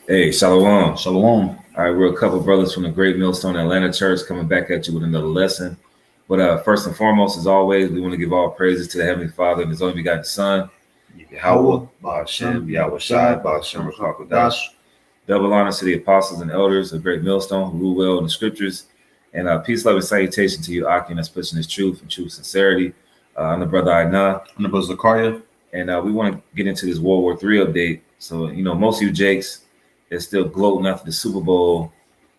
Hey, Shalom. Shalom. All right, we're a couple brothers from the Great Millstone Atlanta Church coming back at you with another lesson. But first and foremost, as always, we want to give all praises to the Heavenly Father and His only begotten Son, Yahweh, Ba'ashem, Yahweh Shai, Ba'ashem, Rakakadash. Double honor to the apostles and elders of Great Millstone who rule well in the scriptures. And peace, love, and salutation to you, Aki, that's pushing this truth and true sincerity. I'm the brother Aina. I'm the brother Zakaria. And we want to get into this World War III update. So, most of you Jakes is still gloating after the Super Bowl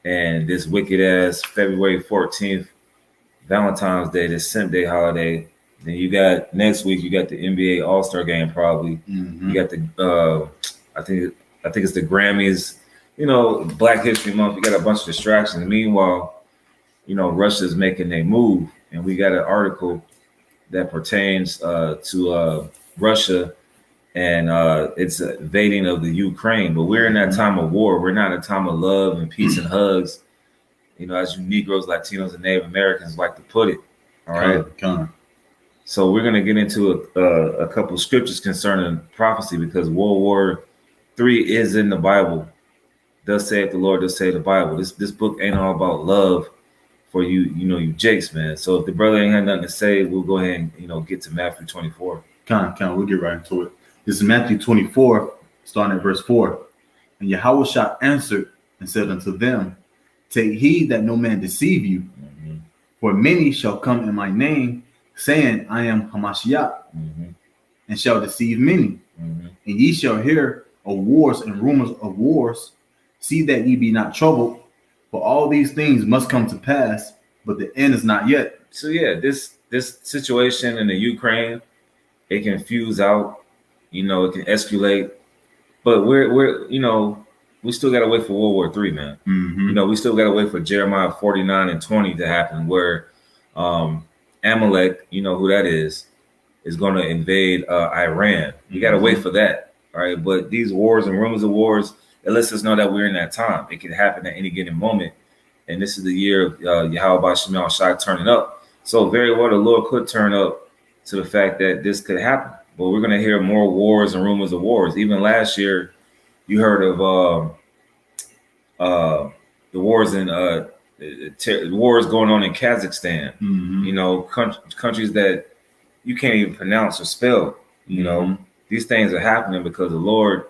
and this wicked ass February 14th, Valentine's Day, this Simp Day holiday. Then you got next week, you got the NBA All-Star game probably. Mm-hmm. You got the I think it's the Grammys, Black History Month. You got a bunch of distractions. Meanwhile, Russia's making a move, and we got an article that pertains to Russia and it's invading of the Ukraine. But we're in that time of war. We're not in a time of love and peace and hugs, as you Negroes, Latinos, and Native Americans like to put it. All right. So we're going to get into a couple of scriptures concerning prophecy because World War III is in the Bible. Thus saith the Lord, thus saith the Bible. This book ain't all about love for you, you Jakes, man. So if the brother ain't had nothing to say, we'll go ahead and get to Matthew 24. We'll get right into it. This is Matthew 24, starting at verse 4. And Yahweh Shah answered and said unto them, take heed that no man deceive you, for many shall come in my name, saying, I am Hamashiach, and shall deceive many. And ye shall hear of wars and rumors of wars. See that ye be not troubled, for all these things must come to pass, but the end is not yet. So yeah, this situation in the Ukraine, it can fuse out, it can escalate, but we're we still gotta wait for World War III, man. We still gotta wait for Jeremiah 49 and 20 to happen, where Amalek, who that is going to invade Iran. You gotta wait for that, all right? But these wars and rumors of wars, it lets us know that we're in that time. It can happen at any given moment, and this is the year of Yahweh Ba'ashem Shai turning up. So very well, the Lord could turn up to the fact that this could happen. But we're going to hear more wars and rumors of wars. Even last year, you heard of the wars in wars going on in Kazakhstan. Countries that you can't even pronounce or spell. These things are happening because the Lord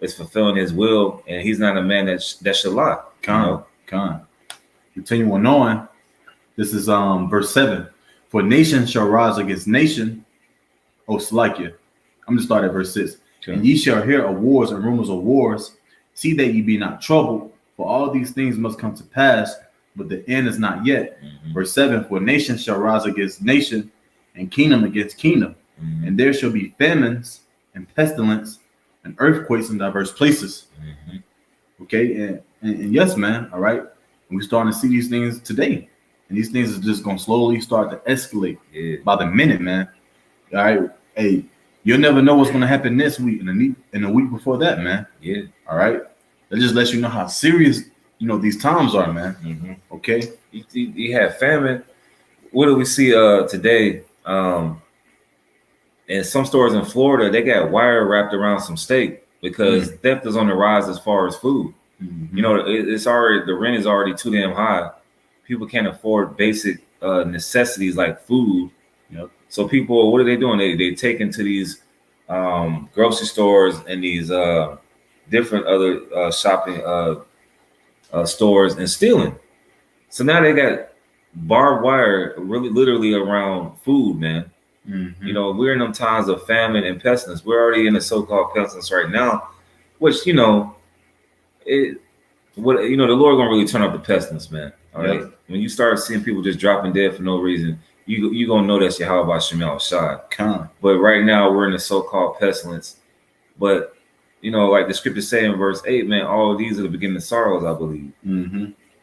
is fulfilling His will, and He's not a man that should lie. Continuing on, this is verse 7. For nation shall rise against nation. Salakia. I'm going to start at verse 6. Okay. And ye shall hear of wars and rumors of wars. See that ye be not troubled, for all these things must come to pass, but the end is not yet. Verse 7. For nation shall rise against nation, and kingdom against kingdom. And there shall be famines and pestilence and earthquakes in diverse places. Okay, and yes, man, all right. And we're starting to see these things today. And these things are just going to slowly start to escalate by the minute, man. All right. Hey, you'll never know what's going to happen next week and the week before that, man. Yeah. All right. That just lets you know how serious, these times are, man. Okay. You have famine. What do we see today? In some stores in Florida, they got wire wrapped around some steak because theft is on the rise as far as food. It's already, the rent is already too damn high. People can't afford basic necessities like food. So people, what are they doing? They take into these grocery stores and these different other shopping stores and stealing. So now they got barbed wire really literally around food, man. We're in them times of famine and pestilence. We're already in the so-called pestilence right now, which, the Lord gonna really turn up the pestilence, man. All right. When you start seeing people just dropping dead for no reason, you gonna know that's Yahweh Ba'ashem Shai. But right now we're in the so-called pestilence. But like the scripture say in verse 8, man, all of these are the beginning of sorrows, I believe.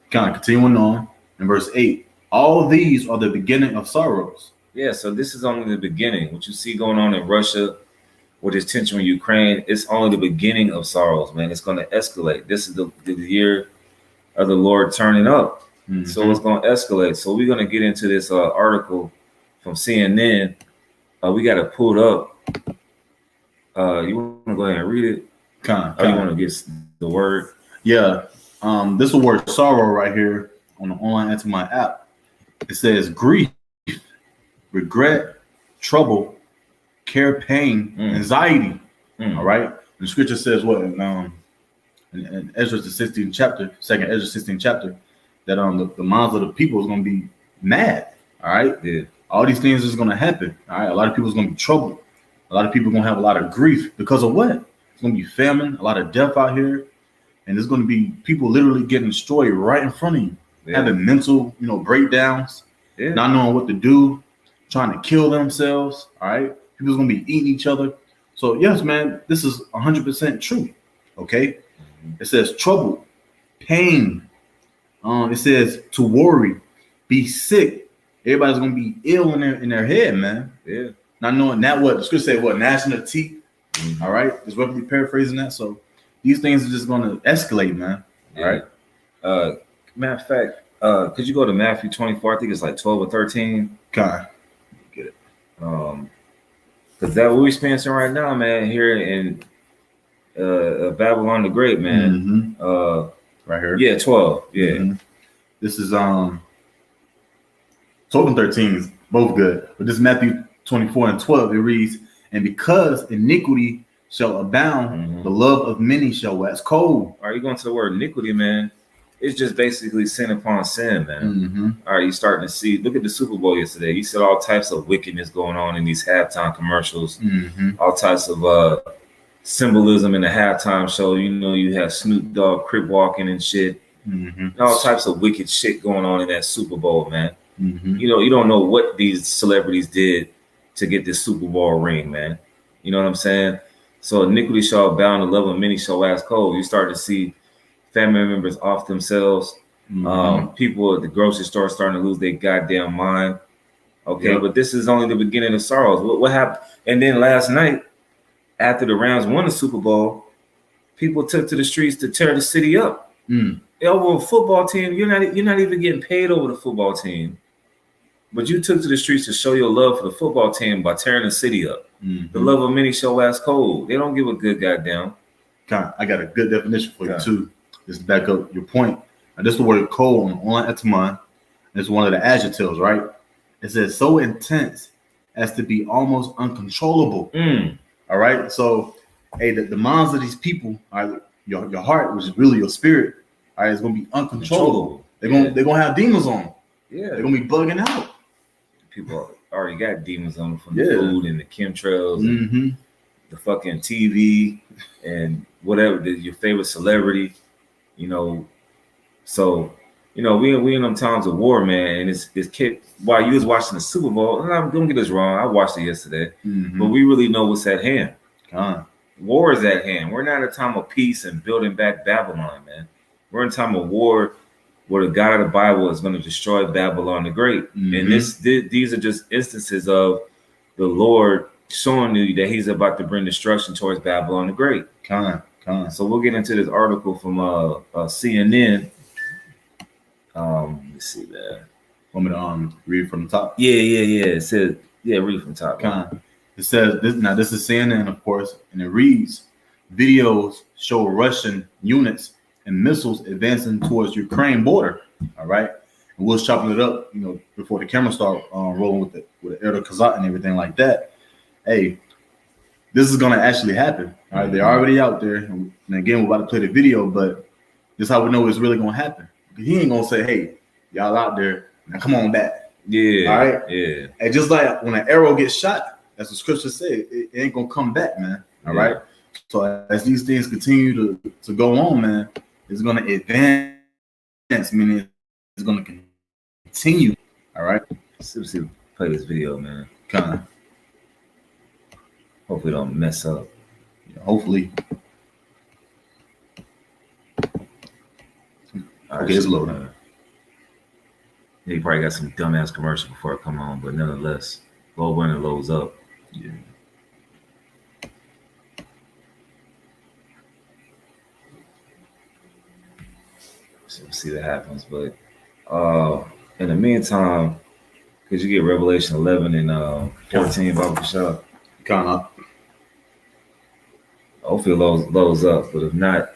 Continuing on in verse 8, all these are the beginning of sorrows. Yeah, so this is only the beginning. What you see going on in Russia with this tension in Ukraine, it's only the beginning of sorrows, man. It's going to escalate. This is the year of the Lord turning up. So it's going to escalate. So we're going to get into this article from CNN. We got it pulled up. You want to go ahead and read it? Or you want to get the word? Yeah. This is the word sorrow right here on the online Answer My app. It says grief, regret, trouble, care, pain, anxiety. All right. The scripture says what in Ezra the 16th chapter, second Ezra 16th chapter, that the minds of the people is gonna be mad. All right. Yeah. All these things is gonna happen. All right. A lot of people is gonna be troubled. A lot of people are gonna have a lot of grief because of what? It's gonna be famine, a lot of death out here, and there's gonna be people literally getting destroyed right in front of you, having mental, breakdowns, not knowing what to do, trying to kill themselves. All right. People's gonna be eating each other. So yes, man, this is 100% true. Okay. It says trouble, pain. It says to worry, be sick. Everybody's gonna be ill in their head, man. Yeah. Not knowing that what the scripture say, what gnashing of teeth. All right, just roughly paraphrasing that. So these things are just gonna escalate, man. All right. Matter of fact, could you go to Matthew 24? I think it's like 12 or 13. God. Get it. Because that what we're experiencing right now, man, here in Babylon the Great, man. Right here. Yeah, 12. Yeah. This is 12 and 13 is both good. But this is Matthew 24 and 12. It reads, and because iniquity shall abound, the love of many shall wax cold. Are you going to the word iniquity, man? It's just basically sin upon sin, man. All right, you're starting to see, look at the Super Bowl yesterday. You said all types of wickedness going on in these halftime commercials, all types of symbolism in the halftime show. You have Snoop Dogg crip walking and shit. All types of wicked shit going on in that Super Bowl, man. You don't know what these celebrities did to get this Super Bowl ring, man. You know what I'm saying? So iniquity shall abound, the love of many shall wax cold. You start to see family members off themselves. People at the grocery store starting to lose their goddamn mind. Okay, but this is only the beginning of sorrows. What happened? And then last night, after the Rams won the Super Bowl, people took to the streets to tear the city up. Over a football team, you're not even getting paid over the football team. But you took to the streets to show your love for the football team by tearing the city up. The love of many shall wax cold. They don't give a good goddamn. I got a good definition for you too. Just to back up your point. Now, this is the word cold on online etimon. It's one of the adjectives, right? It says so intense as to be almost uncontrollable. All right. So, hey, the minds of these people, all right, your heart, which is really your spirit, all right, it's gonna be uncontrollable. They're gonna have demons on them. Yeah, they're gonna be bugging out. People already got demons on them from the food and the chemtrails, and the fucking TV, and whatever your favorite celebrity, So, we in them times of war, man, and it's kept while you was watching the Super Bowl. And don't get us wrong, I watched it yesterday, but we really know what's at hand. War is at hand. We're not in a time of peace and building back Babylon, man. We're in a time of war, where the God of the Bible is going to destroy Babylon the Great. And these are just instances of the Lord showing you that he's about to bring destruction towards Babylon the Great. So we'll get into this article from CNN. Let's see there. Want me to read from the top? Yeah. It says, read from the top. It says, this is CNN, of course, and it reads, videos show Russian units and missiles advancing towards Ukraine border. All right, and we're chopping it up, before the camera start rolling with the air Kazat and everything like that. Hey, this is gonna actually happen. All right, they're already out there, and again, we're about to play the video, but this is how we know it's really gonna happen. He ain't gonna say, "Hey, y'all out there, now come on back." Yeah. All right. Yeah. And just like when an arrow gets shot, as the scripture said, it ain't gonna come back, man. All right. So as these things continue to go on, man, it's gonna advance, meaning it's gonna continue. All right. Let's see, play this video, man. Kinda. Hopefully don't mess up. Hopefully. All right, okay, it's loading. You probably got some dumbass commercial before it come on, but nonetheless, load when it loads up. Yeah. So we'll see what happens, but in the meantime, could you get Revelation 11 and 14 Bible Shop? Kind of. Hopefully it loads up, but if not,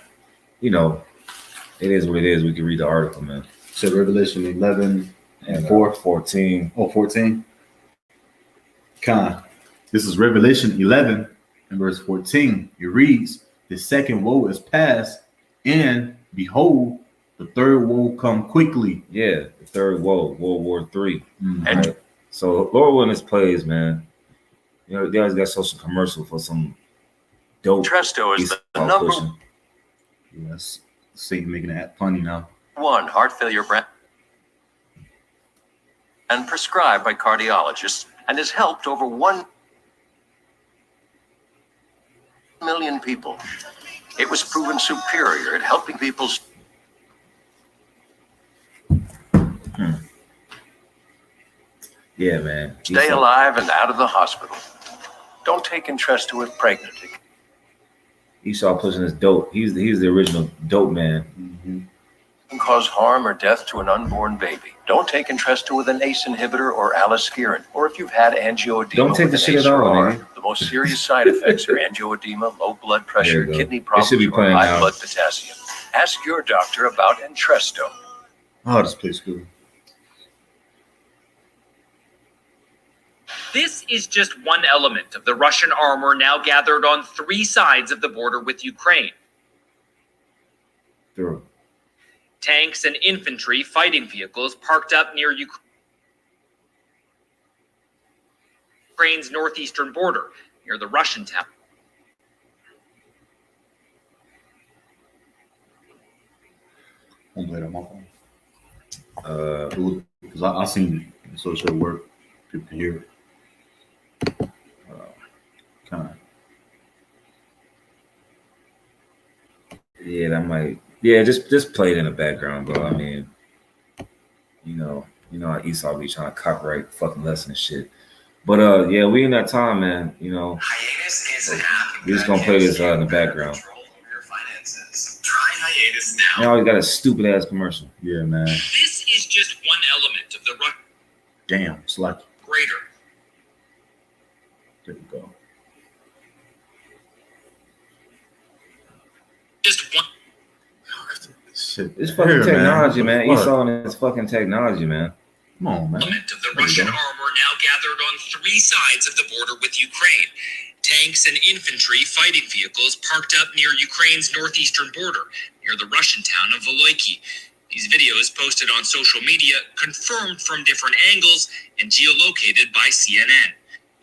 It is what it is. We can read the article, man. So Revelation 11 and 14. Oh, 14. Con. This is Revelation 11 and verse 14. It reads, the second woe is past, and behold, the third woe come quickly. Yeah, the third woe, World War III. Mm-hmm. Right? So Lord willing, this plays, man. You know, they always got social commercial for some dope. Entresto is the number pushing. Yes. See, making that funny now. one heart failure brand and prescribed by cardiologists and has helped over 1 million people. It was proven superior at helping people Yeah, man. stay alive and out of the hospital. Don't take Entresto if pregnant. Esau pushing this dope. He's the original dope man. Mm-hmm. Can cause harm or death to an unborn baby. Don't take Entresto with an ACE inhibitor or aliskiren, or if you've had angioedema. Don't take with the an shit ACE at all, or AR. nigga. The most serious side effects are angioedema, low blood pressure, There you go. kidney It problems, should be or playing high now. blood potassium. Ask your doctor about Entresto. Oh, this place good. This is just one element of the Russian armor now gathered on 3 sides of the border with Ukraine. True. Tanks and infantry fighting vehicles parked up near Ukraine's northeastern border, near the Russian town. I'm glad I'm on my phone. Because I seen it in social work. People can hear it. Kind of. Yeah, that might. Yeah, just play it in the background, bro. I mean, you know how Esau be trying to copyright fucking lesson and shit. But yeah, we in that time, man. You know, we just gonna play this in the background. Try hiatus now. Now we got a stupid ass commercial. Yeah, man. This is just one element of the Damn, it's like greater. there you go. Just one. Shit. It's fucking Here, technology, man. What? Esau and his fucking technology, man. Come on, man. Element of the There you Russian go. armor now gathered on 3 sides of the border with Ukraine. Tanks and infantry fighting vehicles parked up near Ukraine's northeastern border, near the Russian town of Voloiki. These videos posted on social media, confirmed from different angles, and geolocated by CNN.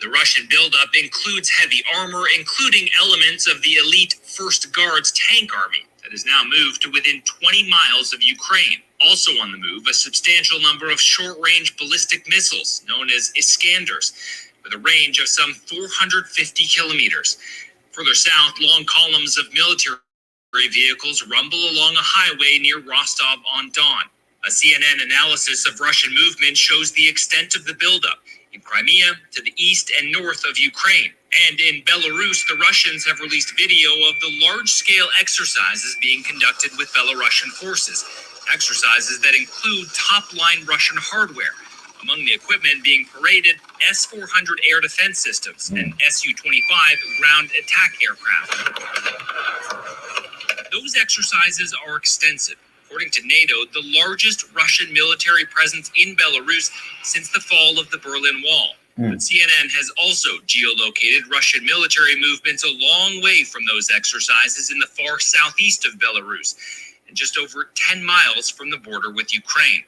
The Russian buildup includes heavy armor, including elements of the elite 1st Guards tank army that has now moved to within 20 miles of Ukraine. Also on the move, a substantial number of short-range ballistic missiles, known as Iskanders, with a range of some 450 kilometers. Further south, long columns of military vehicles rumble along a highway near Rostov-on-Don. A CNN analysis of Russian movement shows the extent of the buildup in Crimea, to the east and north of Ukraine. And in Belarus, the Russians have released video of the large-scale exercises being conducted with Belarusian forces. Exercises that include top-line Russian hardware. Among the equipment being paraded, S-400 air defense systems and Su-25 ground attack aircraft. Those exercises are extensive. According to NATO, the largest Russian military presence in Belarus since the fall of the Berlin Wall. But CNN has also geolocated Russian military movements a long way from those exercises in the far southeast of Belarus, and just over 10 miles from the border with Ukraine.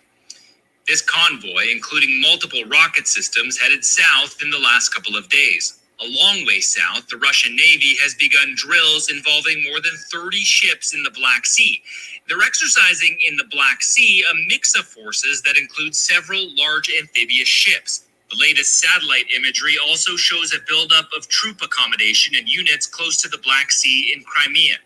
This convoy, including multiple rocket systems, headed south in the last couple of days. A long way south, the Russian Navy has begun drills involving more than 30 ships in the Black Sea. They're exercising in the Black Sea a mix of forces that include several large amphibious ships. The latest satellite imagery also shows a buildup of troop accommodation and units close to the Black Sea in Crimea.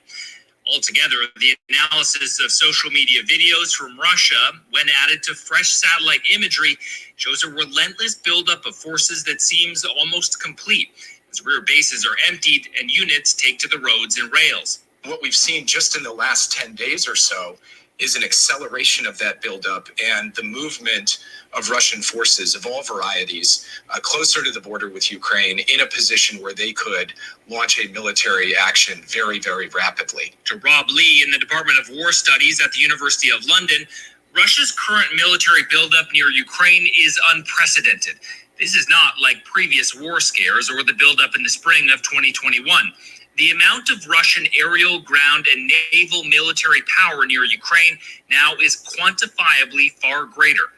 Altogether, the analysis of social media videos from Russia, when added to fresh satellite imagery, shows a relentless buildup of forces that seems almost complete, as rear bases are emptied and units take to the roads and rails. What we've seen just in the last 10 days or so is an acceleration of that buildup and the movement of Russian forces of all varieties closer to the border with Ukraine in a position where they could launch a military action very, very rapidly. To Rob Lee in the Department of War Studies at the University of London, Russia's current military buildup near Ukraine is unprecedented. This is not like previous war scares or the buildup in the spring of 2021. The amount of Russian aerial, ground, and naval military power near Ukraine now is quantifiably far greater.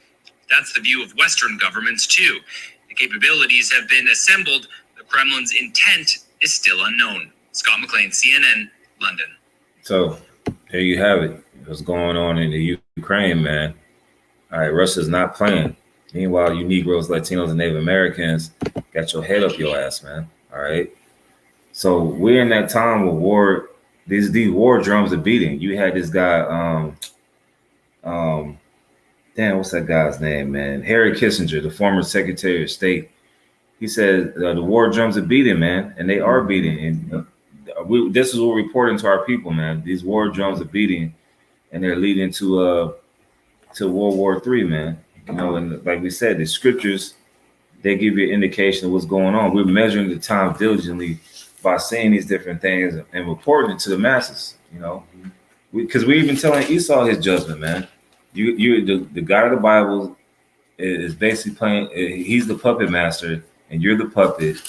That's the view of Western governments, too. The capabilities have been assembled. The Kremlin's intent is still unknown. Scott McLean, CNN, London. So there you have it. What's going on in the Ukraine, man? All right, Russia's not playing. Meanwhile, you Negroes, Latinos, and Native Americans got your head up your ass, man. All right. So we're in that time where war, these war drums are beating. You had this guy, damn, what's that guy's name, man? Harry Kissinger, the former Secretary of State. He said the war drums are beating, man, and they are beating. And this is what we're reporting to our people, man. These war drums are beating, and they're leading to World War III, man. You know, and like we said, the scriptures, they give you an indication of what's going on. We're measuring the time diligently by seeing these different things and reporting it to the masses, you know, because we're even telling Esau his judgment, man. The God of the Bible is basically playing. He's the puppet master, and you're the puppet,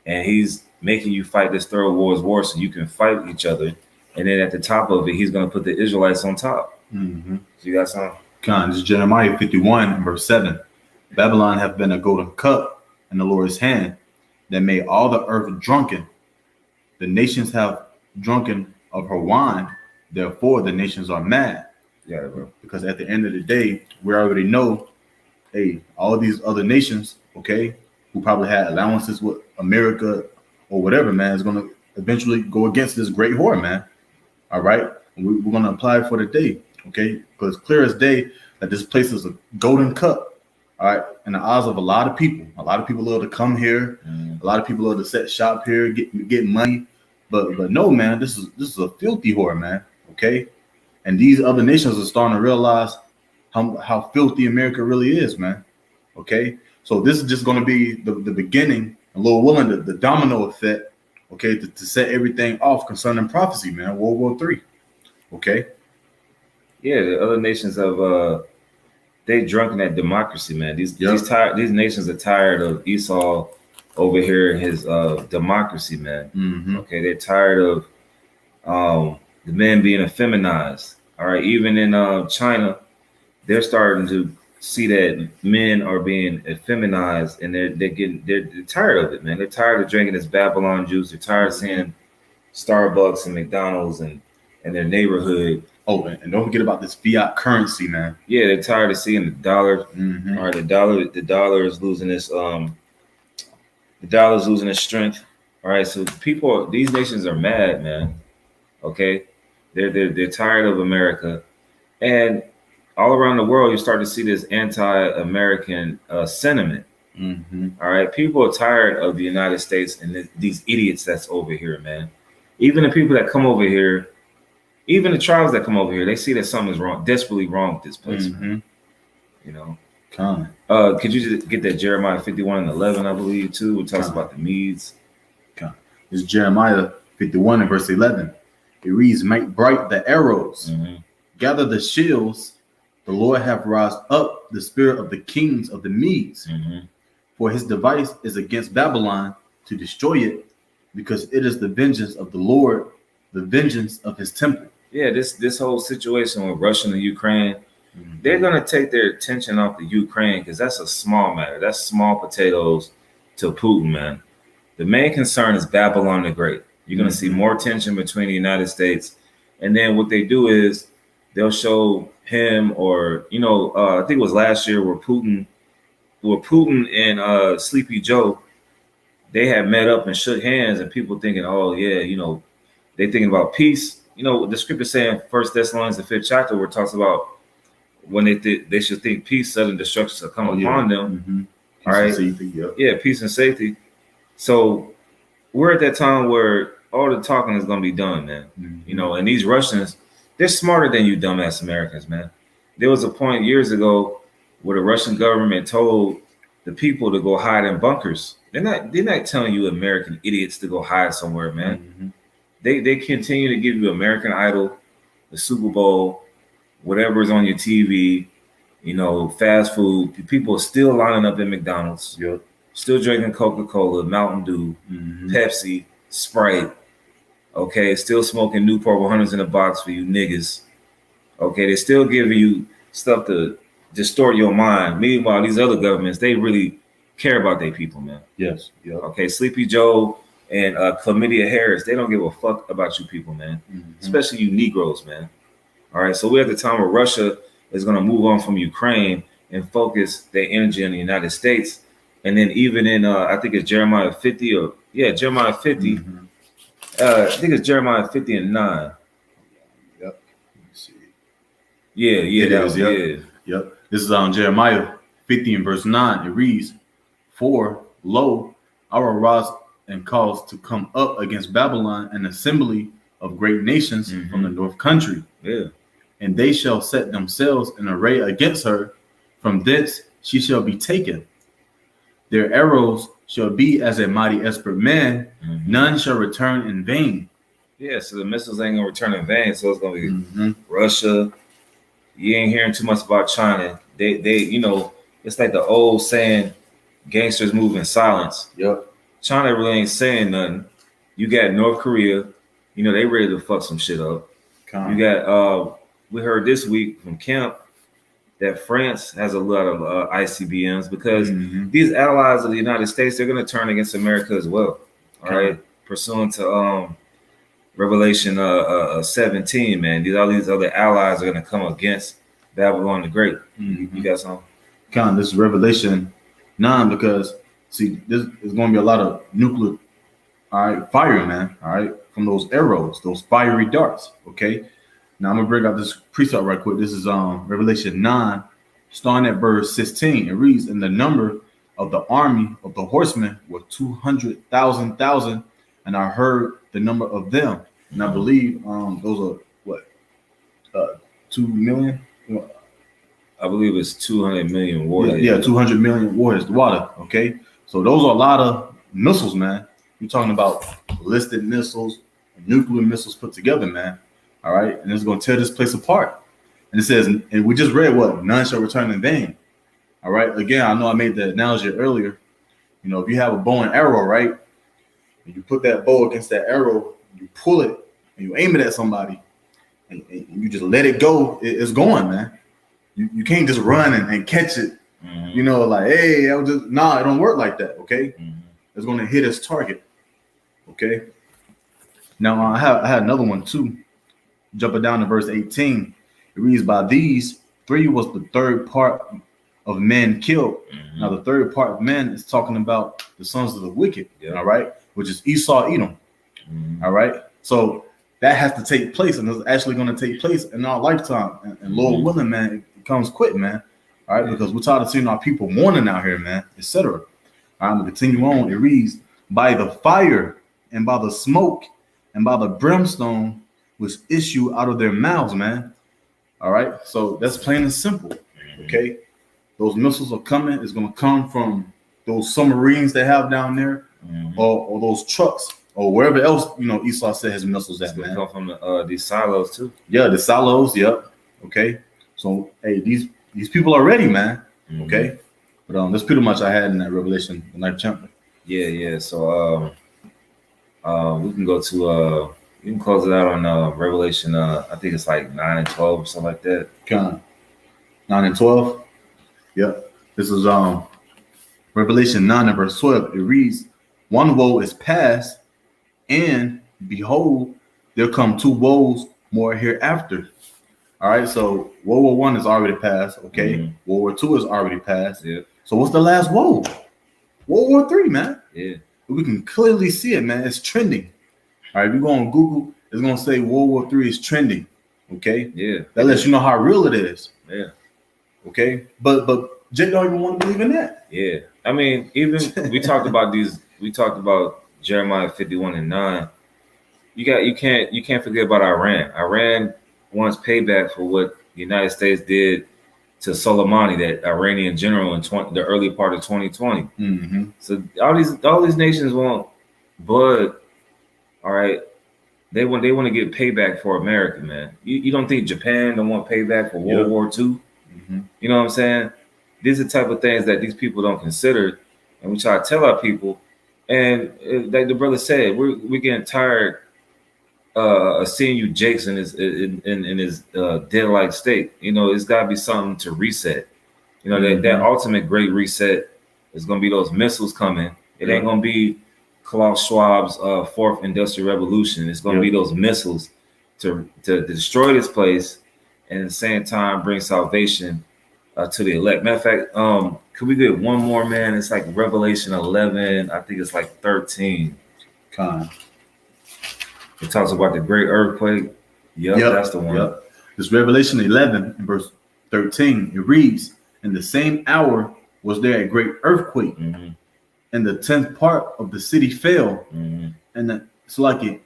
and he's making you fight this third world war so you can fight each other. And then at the top of it, he's going to put the Israelites on top. Mm-hmm. So you got something? This is Jeremiah 51, verse 7. Babylon hath been a golden cup in the Lord's hand that made all the earth drunken. The nations have drunken of her wine, therefore the nations are mad. Yeah, bro. Because at the end of the day, we already know, hey, all of these other nations, okay, who probably had allowances with America or whatever, man, is going to eventually go against this great whore, man. All right? We're going to apply for the day, okay? Because clear as day that this place is a golden cup, all right, in the eyes of a lot of people. A lot of people love to come here. A lot of people love to set shop here, get money. But no, man, this is a filthy whore, man, okay? And these other nations are starting to realize how filthy America really is, man, okay? So this is just going to be the beginning, a little willing, the domino effect, okay, to set everything off concerning prophecy, man, World War III, okay? Yeah, the other nations have they drunk in that democracy, man. These nations are tired of Esau over here in his democracy, man. Mm-hmm. Okay, they're tired of the men being effeminized. All right, even in China, they're starting to see that men are being effeminized, and they're tired of it, man. They're tired of drinking this Babylon juice. They're tired of seeing Starbucks and McDonald's and their neighborhood. Oh, and don't forget about this fiat currency, man. Yeah, they're tired of seeing the dollar. Mm-hmm. All right, the dollar is losing its the dollar's losing its strength. All right, so these nations are mad, man. Okay, they're tired of America, and all around the world, you start to see this anti-American sentiment. Mm-hmm. All right, people are tired of the United States and these idiots that's over here, man. Even the people that come over here. Even the tribes that come over here, they see that something is wrong, desperately wrong with this place, Mm-hmm. man. You know. Could you just get that Jeremiah 51:11, I believe, too? It talks about the Medes. It's Jeremiah 51 and verse 11. It reads, "Make bright the arrows, gather the shields. The Lord hath raised up the spirit of the kings of the Medes, for his device is against Babylon to destroy it, because it is the vengeance of the Lord, the vengeance of his temple." Yeah, this whole situation with Russia and Ukraine, they're gonna take their attention off the Ukraine because that's a small matter. That's small potatoes to Putin, man. The main concern is Babylon the Great. You're gonna see more tension between the United States, and then what they do is they'll show him, or I think it was last year where Putin and Sleepy Joe, they had met up and shook hands, and people thinking, oh yeah, they thinking about peace. The scripture saying 1 Thessalonians the 5th chapter, where it talks about when they should think peace, sudden destruction shall come upon them. All right, peace and safety. So we're at that time where all the talking is going to be done, man. And these Russians, they're smarter than you dumbass Americans, man. There was a point years ago where the Russian government told the people to go hide in bunkers. They're not telling you American idiots to go hide somewhere, man. Mm-hmm. They continue to give you American Idol, the Super Bowl, whatever is on your TV, fast food. People are still lining up at McDonald's, Yep. still drinking Coca-Cola, Mountain Dew, Mm-hmm. Pepsi, Sprite. Okay, still smoking Newport 100s in a box for you niggas. Okay, they still giving you stuff to distort your mind. Meanwhile, these other governments, they really care about their people, man. Yes. Yep. Okay, Sleepy Joe and Chlamydia Harris, they don't give a fuck about you people, man. Mm-hmm. Especially you Negroes, man. All right, so we're at the time where Russia is going to move on from Ukraine and focus their energy on the United States. And then even in, I think it's Jeremiah 50 Jeremiah 50. Mm-hmm. I think it's Jeremiah 50 and 9. Yep. Let me see. Yeah, It that is, was, yep. yeah. Yep. This is on Jeremiah 50 and verse 9. It reads, "For lo, I will arise and cause to come up against Babylon an assembly of great nations from the north country. Yeah. And they shall set themselves in array against her. From thence she shall be taken. Their arrows shall be as a mighty expert man. Mm-hmm. None shall return in vain." Yeah, so the missiles ain't gonna return in vain. So it's gonna be Mm-hmm. Russia. You ain't hearing too much about China. They it's like the old saying, gangsters move in silence. Yep. China really ain't saying nothing. You got North Korea, they ready to fuck some shit up. You got we heard this week from Kemp that France has a lot of ICBMs because these allies of the United States, they're gonna turn against America as well. All right, pursuant to Revelation 17, man. All these other allies are gonna come against Babylon the Great. You got some? This is Revelation 9 because see, this is going to be a lot of nuclear, fire, man. All right, from those arrows, those fiery darts. Okay, now I'm gonna bring out this precept right quick. This is Revelation 9, starting at verse 16. It reads, "And the number of the army of the horsemen were 200,000, and I heard the number of them, and I believe those are what 2 million." I believe it's 200 million warriors. Yeah, 200 million warriors. The water. Okay, so those are a lot of missiles, man. You're talking about ballistic missiles, nuclear missiles put together, man. All right, and it's going to tear this place apart. And it says, and we just read what? None shall return in vain. All right. Again, I know I made the analogy earlier. If you have a bow and arrow, right, and you put that bow against that arrow, you pull it, and you aim it at somebody, and you just let it go, it's going, man. You can't just run and catch it. Like, hey, it don't work like that. Okay, it's going to hit its target. Okay. Now I had another one too. Jumping down to verse 18, it reads, "By these 3 was the third part of men killed." Now the third part of men is talking about the sons of the wicked. All right, which is Esau, Edom. All right, so that has to take place, and it's actually going to take place in our lifetime. And Lord willing, man, it comes quick, man. All right, because we're tired of seeing our people mourning out here, man, etc. I'm gonna continue on. It reads, "By the fire and by the smoke and by the brimstone which issue out of their mouths," man. All right, so that's plain and simple. Okay, those missiles are coming. It's gonna come from those submarines they have down there, or those trucks, or wherever else Esau said his missiles at, man. Come from these silos too. Yeah, the silos. Yep. Okay, so hey, these people are ready, man. Okay, but that's pretty much I had in that Revelation, the ninth chapter. Yeah. So we can go to you can close it out on Revelation. I think it's like 9 and 12 or something like that. Kind of 9 and 12. Yep. This is Revelation 9 and verse 12. It reads, "One woe is past, and behold, there come 2 woes more hereafter." All right, so World War I is already passed. Okay, World War II is already passed. Yeah. So what's the last woe? World War III, man. Yeah. We can clearly see it, man. It's trending. All right, if you go on Google, it's gonna say World War III is trending. Okay. Yeah. That lets you know how real it is. Yeah. Okay. But Jake don't even want to believe in that. Yeah. I mean, even we talked about these. We talked about Jeremiah 51 and 9. You can't forget about Iran. Iran wants payback for what the United States did to Soleimani, that Iranian general, in the early part of 2020. Mm-hmm. So all these nations want blood. All right, they want to get payback for America, man. You don't think Japan don't want payback for World War II? Mm-hmm. You know what I'm saying? These are the type of things that these people don't consider, and we try to tell our people. And like the brother said, we're getting tired seeing you Jake's in his dead-like state. You know, it's got to be something to reset. You know, that ultimate great reset is going to be those missiles coming. It ain't going to be Klaus Schwab's fourth industrial revolution. It's going to be those missiles to destroy this place, and at the same time bring salvation to the elect. Matter of fact, could we get one more, man? It's like Revelation 11. I think it's like 13. It talks about the great earthquake. Yep, that's the one. Yep. This Revelation 11 in verse 13, it reads, "In the same hour was there a great earthquake, Mm-hmm. and the 10th part of the city fell, Mm-hmm. and it's like it.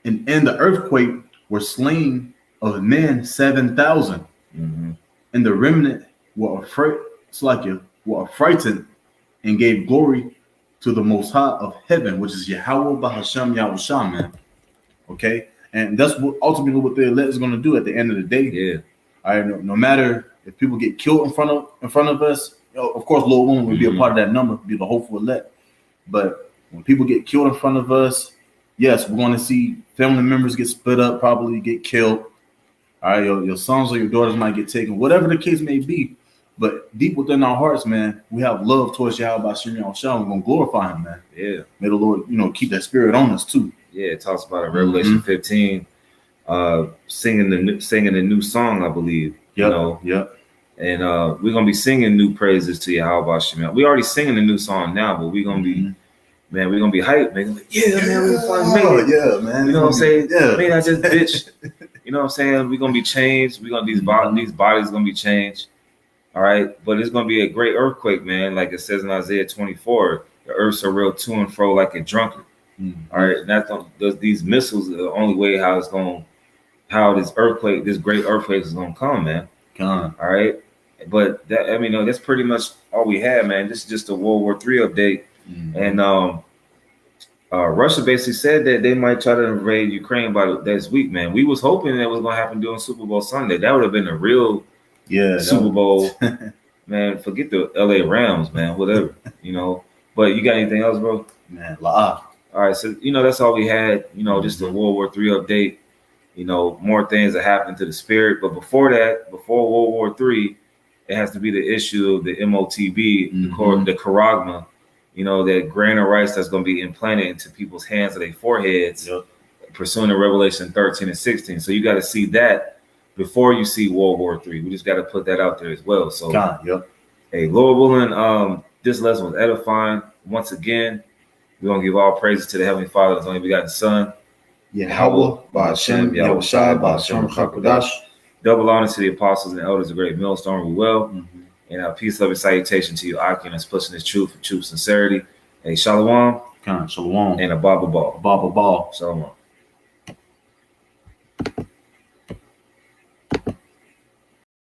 And in the earthquake were slain of men 7,000, Mm-hmm. and the remnant were afraid. It's like it were frightened, and gave glory to the Most High of heaven, which is Yahweh Bahasham Yahushua, man." Okay, and that's what ultimately what the elect is going to do at the end of the day. Yeah. All right, no matter if people get killed in front of us, you know, of course, Lord willing, will be a part of that number, be the hopeful elect. But when people get killed in front of us, yes, we're going to see family members get split up, probably get killed. All right, your sons or your daughters might get taken, whatever the case may be. But deep within our hearts, man, we have love towards Yahweh Bashim Yahushua. We're going to glorify him, man. Yeah. May the Lord, keep that spirit on us too. Yeah, it talks about in Revelation 15, singing the new song, I believe. Yep. And we're gonna be singing new praises to Yahweh Shemel. We already singing the new song now, but we're gonna be, man, we're gonna be hyped, man. Like, man, we're finally made it. Yeah, man. You know what I'm saying? Yeah. Man, I just bitch. You know what I'm saying? We're gonna be changed. We're gonna these bodies gonna be changed. All right, but it's gonna be a great earthquake, man. Like it says in Isaiah 24, the earth's a real to and fro like a drunkard. All right, and these missiles are the only way how this great earthquake is gonna come, man. All right, but that's pretty much all we had, man. This is just a World War III update, and Russia basically said that they might try to invade Ukraine by this week, man. We was hoping that was gonna happen during Super Bowl Sunday. That would have been a real Super Bowl, man. Forget the LA Rams, man. Whatever, But you got anything else, bro? Man, la. All right, so that's all we had. Just a World War III update. More things that happened to the spirit, but before World War III, it has to be the issue of the MOTB, the charagma. That grain of rice that's going to be implanted into people's hands or their foreheads, pursuing the Revelation 13 and 16. So you got to see that before you see World War III. We just got to put that out there as well. So, hey, Lord willing, this lesson was edifying. Once again, we're going to give all praises to the Heavenly Father, His only begotten Son. Yahweh, Ba'ashem, Yahushua, Ba'ashem, Chakadash. Double honor to the apostles and elders of Great Millstone, we will. And peace, love, and salutation to you, Aki, and pushing this truth for true sincerity. Hey, Shalom. Shalom. And a Baba Ball. Baba Ball. Shalom.